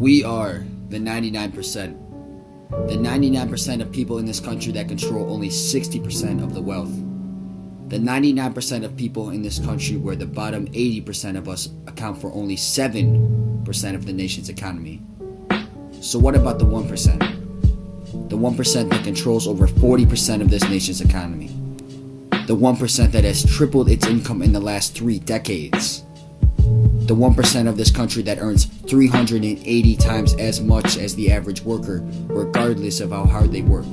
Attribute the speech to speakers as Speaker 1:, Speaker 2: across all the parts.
Speaker 1: We are the 99%. The 99% of people in this country that control only 60% of the wealth. The 99% of people in this country where the bottom 80% of us account for only 7% of the nation's economy. So what about the 1%? The 1% that controls over 40% of this nation's economy. The 1% that has tripled its income in the last 3 decades. The 1% of this country that earns 380 times as much as the average worker, regardless of how hard they work.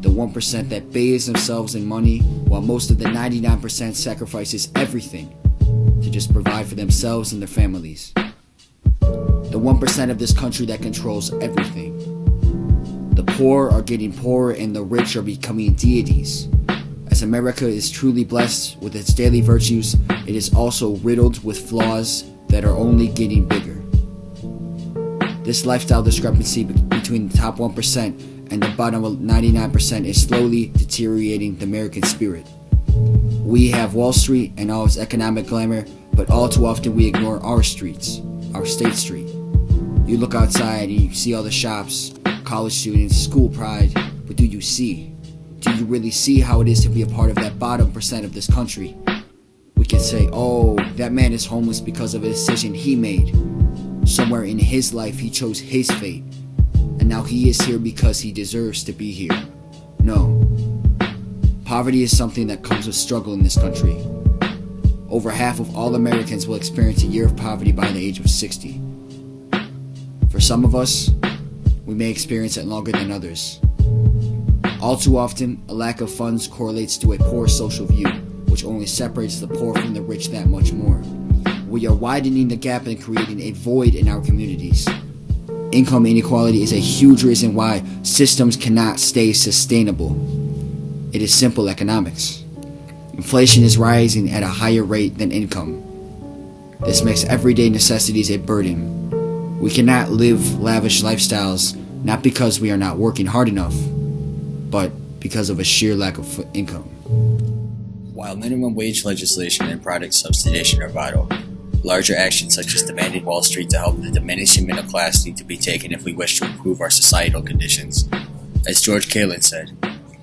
Speaker 1: The 1% that bathes themselves in money, while most of the 99% sacrifices everything to just provide for themselves and their families. The 1% of this country that controls everything. The poor are getting poorer and the rich are becoming deities. As America is truly blessed with its daily virtues, it is also riddled with flaws that are only getting bigger. This lifestyle discrepancy between the top 1% and the bottom 99% is slowly deteriorating the American spirit. We have Wall Street and all its economic glamour, but all too often we ignore our streets, our State Street. You look outside and you see all the shops, college students, school pride, but do you see? Do you really see how it is to be a part of that bottom percent of this country? We can say, oh, that man is homeless because of a decision he made. Somewhere in his life he chose his fate, and now he is here because he deserves to be here. No. Poverty is something that comes with struggle in this country. Over half of all Americans will experience a year of poverty by the age of 60. For some of us, we may experience it longer than others. All too often, a lack of funds correlates to a poor social view, which only separates the poor from the rich that much more. We are widening the gap and creating a void in our communities. Income inequality is a huge reason why systems cannot stay sustainable. It is simple economics. Inflation is rising at a higher rate than income. This makes everyday necessities a burden. We cannot live lavish lifestyles not because we are not working hard enough, but because of a sheer lack of income.
Speaker 2: While minimum wage legislation and product subsidization are vital, larger actions such as demanding Wall Street to help the diminishing middle class need to be taken if we wish to improve our societal conditions. As George Carlin said,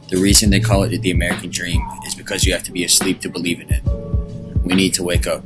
Speaker 2: the reason they call it the American dream is because you have to be asleep to believe in it. We need to wake up.